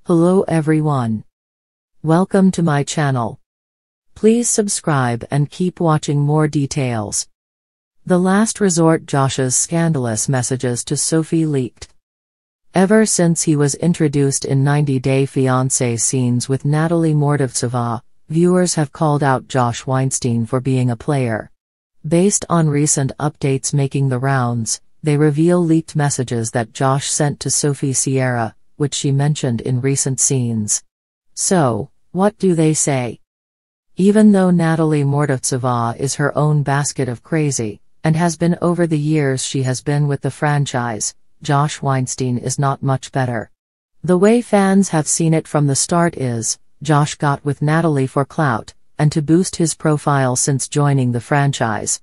Hello everyone. Welcome to my channel. Please subscribe and keep watching more details. The Last Resort. Josh's scandalous messages to Sophie leaked. Ever since he was introduced in 90 Day Fiancé scenes with Natalie Mordovtseva, viewers have called out Josh Weinstein for being a player. Based on recent updates making the rounds, they reveal leaked messages that Josh sent to Sophie Sierra, which she mentioned in recent scenes. So, what do they say? Even though Natalie Mordovtseva is her own basket of crazy, and has been over the years she has been with the franchise, Josh Weinstein is not much better. The way fans have seen it from the start is, Josh got with Natalie for clout, and to boost his profile since joining the franchise.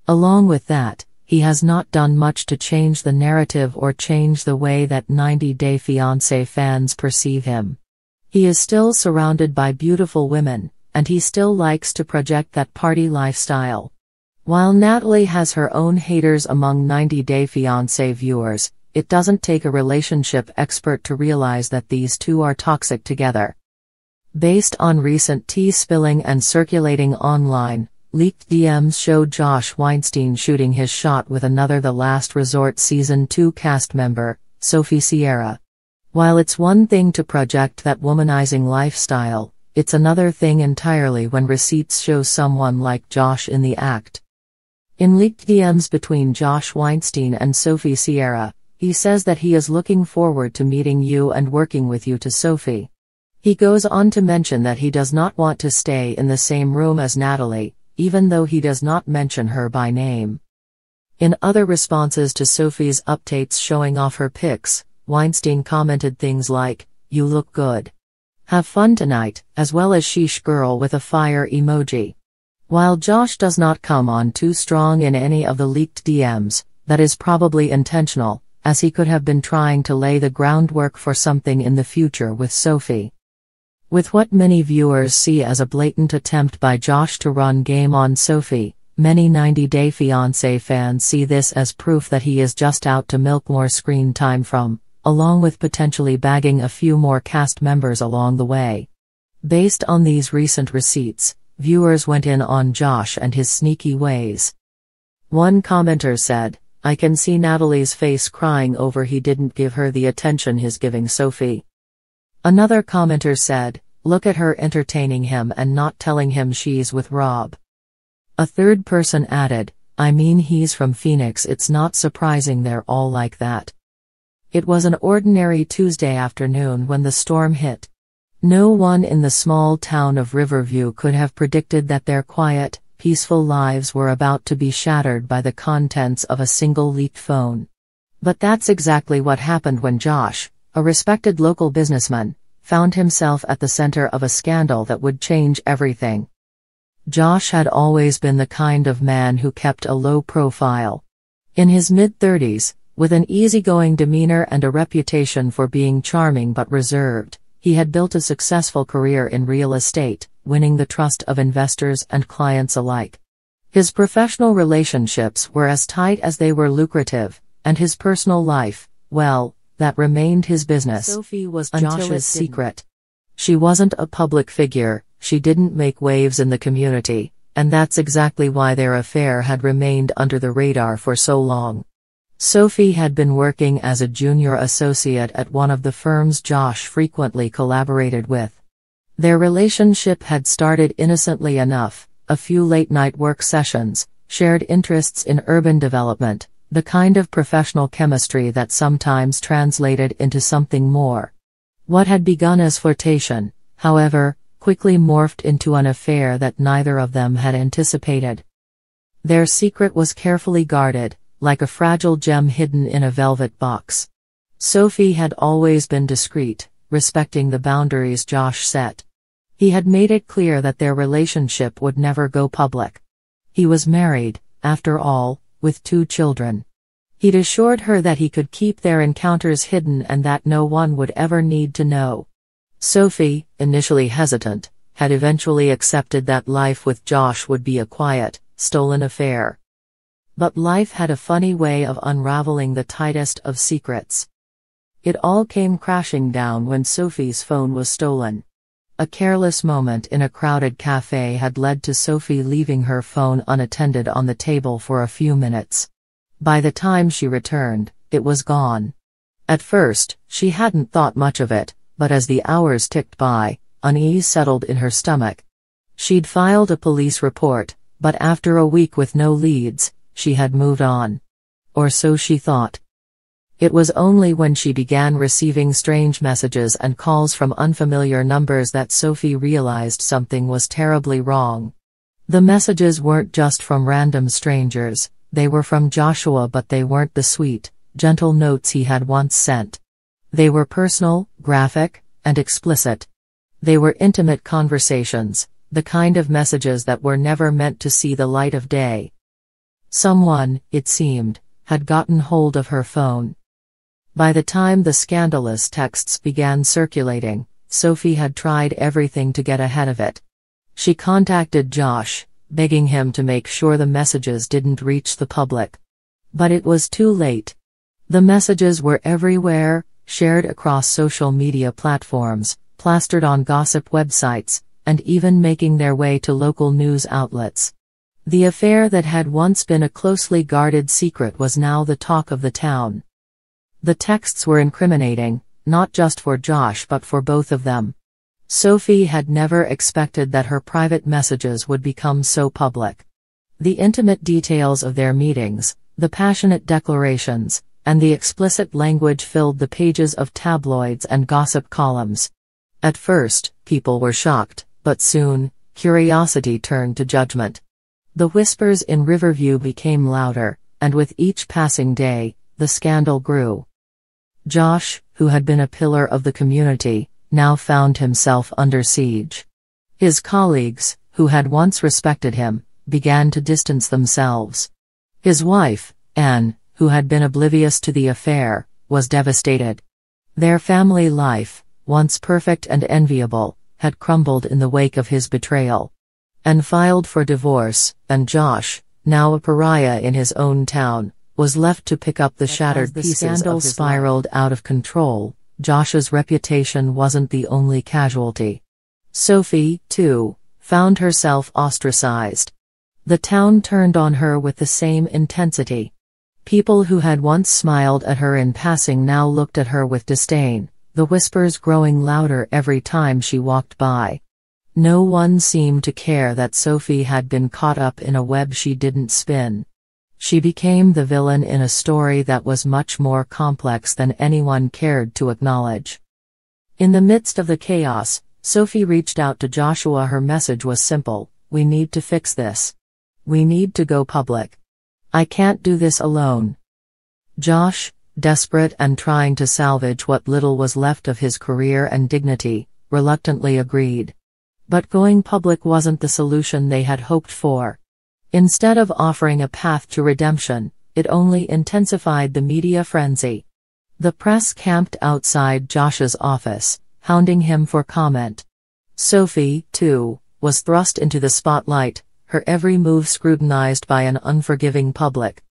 Along with that, he has not done much to change the narrative or change the way that 90 Day Fiancé fans perceive him. He is still surrounded by beautiful women, and he still likes to project that party lifestyle. While Natalie has her own haters among 90 Day Fiancé viewers, it doesn't take a relationship expert to realize that these two are toxic together. Based on recent tea spilling and circulating online, leaked DMs showed Josh Weinstein shooting his shot with another The Last Resort Season 2 cast member, Sophie Sierra. While it's one thing to project that womanizing lifestyle, it's another thing entirely when receipts show someone like Josh in the act. In leaked DMs between Josh Weinstein and Sophie Sierra, he says that he is looking forward to meeting you and working with you. To Sophie, he goes on to mention that he does not want to stay in the same room as Natalie, even though he does not mention her by name. In other responses to Sophie's updates showing off her pics, Weinstein commented things like, "You look good. Have fun tonight," as well as "sheesh girl" with a fire emoji. While Josh does not come on too strong in any of the leaked DMs, that is probably intentional, as he could have been trying to lay the groundwork for something in the future with Sophie. With what many viewers see as a blatant attempt by Josh to run game on Sophie, many 90 Day Fiancé fans see this as proof that he is just out to milk more screen time from, along with potentially bagging a few more cast members along the way. Based on these recent receipts, viewers went in on Josh and his sneaky ways. One commenter said, "I can see Natalie's face crying over he didn't give her the attention he's giving Sophie." Another commenter said, "Look at her entertaining him and not telling him she's with Rob." A third person added, "I mean, he's from Phoenix, it's not surprising they're all like that." It was an ordinary Tuesday afternoon when the storm hit. No one in the small town of Riverview could have predicted that their quiet, peaceful lives were about to be shattered by the contents of a single leaked phone. But that's exactly what happened when Josh, a respected local businessman, found himself at the center of a scandal that would change everything. Josh had always been the kind of man who kept a low profile. In his mid-30s, with an easygoing demeanor and a reputation for being charming but reserved, he had built a successful career in real estate, winning the trust of investors and clients alike. His professional relationships were as tight as they were lucrative, and his personal life, well, that remained his business. Sophie was Josh's secret. She wasn't a public figure, she didn't make waves in the community, and that's exactly why their affair had remained under the radar for so long. Sophie had been working as a junior associate at one of the firms Josh frequently collaborated with. Their relationship had started innocently enough, a few late-night work sessions, shared interests in urban development, the kind of professional chemistry that sometimes translated into something more. What had begun as flirtation, however, quickly morphed into an affair that neither of them had anticipated. Their secret was carefully guarded, like a fragile gem hidden in a velvet box. Sophie had always been discreet, respecting the boundaries Josh set. He had made it clear that their relationship would never go public. He was married, after all, with 2 children. He'd assured her that he could keep their encounters hidden and that no one would ever need to know. Sophie, initially hesitant, had eventually accepted that life with Josh would be a quiet, stolen affair. But life had a funny way of unraveling the tightest of secrets. It all came crashing down when Sophie's phone was stolen. A careless moment in a crowded cafe had led to Sophie leaving her phone unattended on the table for a few minutes. By the time she returned, it was gone. At first, she hadn't thought much of it, but as the hours ticked by, unease settled in her stomach. She'd filed a police report, but after a week with no leads, she had moved on. Or so she thought. It was only when she began receiving strange messages and calls from unfamiliar numbers that Sophie realized something was terribly wrong. The messages weren't just from random strangers, they were from Joshua, but they weren't the sweet, gentle notes he had once sent. They were personal, graphic, and explicit. They were intimate conversations, the kind of messages that were never meant to see the light of day. Someone, it seemed, had gotten hold of her phone. By the time the scandalous texts began circulating, Sophie had tried everything to get ahead of it. She contacted Josh, begging him to make sure the messages didn't reach the public. But it was too late. The messages were everywhere, shared across social media platforms, plastered on gossip websites, and even making their way to local news outlets. The affair that had once been a closely guarded secret was now the talk of the town. The texts were incriminating, not just for Josh but for both of them. Sophie had never expected that her private messages would become so public. The intimate details of their meetings, the passionate declarations, and the explicit language filled the pages of tabloids and gossip columns. At first, people were shocked, but soon, curiosity turned to judgment. The whispers in Riverview became louder, and with each passing day, the scandal grew. Josh, who had been a pillar of the community, now found himself under siege. His colleagues, who had once respected him, began to distance themselves. His wife, Anne, who had been oblivious to the affair, was devastated. Their family life, once perfect and enviable, had crumbled in the wake of his betrayal. Anne filed for divorce, and Josh, now a pariah in his own town, was left to pick up the shattered pieces. The scandal spiraled out of control. Josh's reputation wasn't the only casualty. Sophie, too, found herself ostracized. The town turned on her with the same intensity. People who had once smiled at her in passing now looked at her with disdain, the whispers growing louder every time she walked by. No one seemed to care that Sophie had been caught up in a web she didn't spin. She became the villain in a story that was much more complex than anyone cared to acknowledge. In the midst of the chaos, Sophie reached out to Joshua. Her message was simple: we need to fix this. We need to go public. I can't do this alone. Josh, desperate and trying to salvage what little was left of his career and dignity, reluctantly agreed. But going public wasn't the solution they had hoped for. Instead of offering a path to redemption, it only intensified the media frenzy. The press camped outside Josh's office, hounding him for comment. Sophie, too, was thrust into the spotlight, her every move scrutinized by an unforgiving public.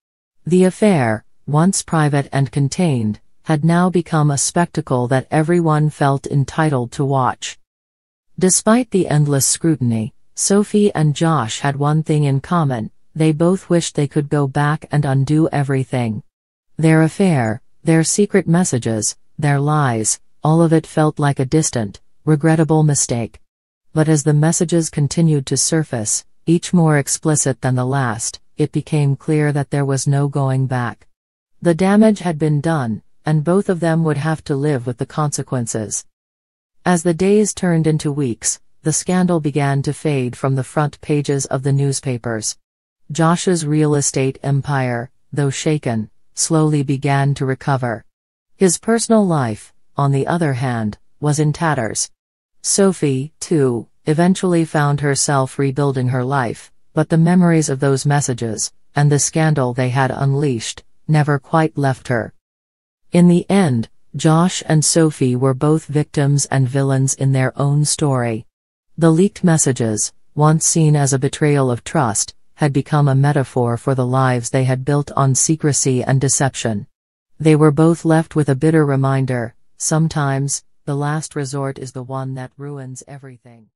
The affair, once private and contained, had now become a spectacle that everyone felt entitled to watch. Despite the endless scrutiny, Sophie and Josh had one thing in common: they both wished they could go back and undo everything. Their affair, their secret messages, their lies, all of it felt like a distant, regrettable mistake. But as the messages continued to surface, each more explicit than the last, it became clear that there was no going back. The damage had been done, and both of them would have to live with the consequences. As the days turned into weeks, the scandal began to fade from the front pages of the newspapers. Josh's real estate empire, though shaken, slowly began to recover. His personal life, on the other hand, was in tatters. Sophie, too, eventually found herself rebuilding her life, but the memories of those messages, and the scandal they had unleashed, never quite left her. In the end, Josh and Sophie were both victims and villains in their own story. The leaked messages, once seen as a betrayal of trust, had become a metaphor for the lives they had built on secrecy and deception. They were both left with a bitter reminder: sometimes, the last resort is the one that ruins everything.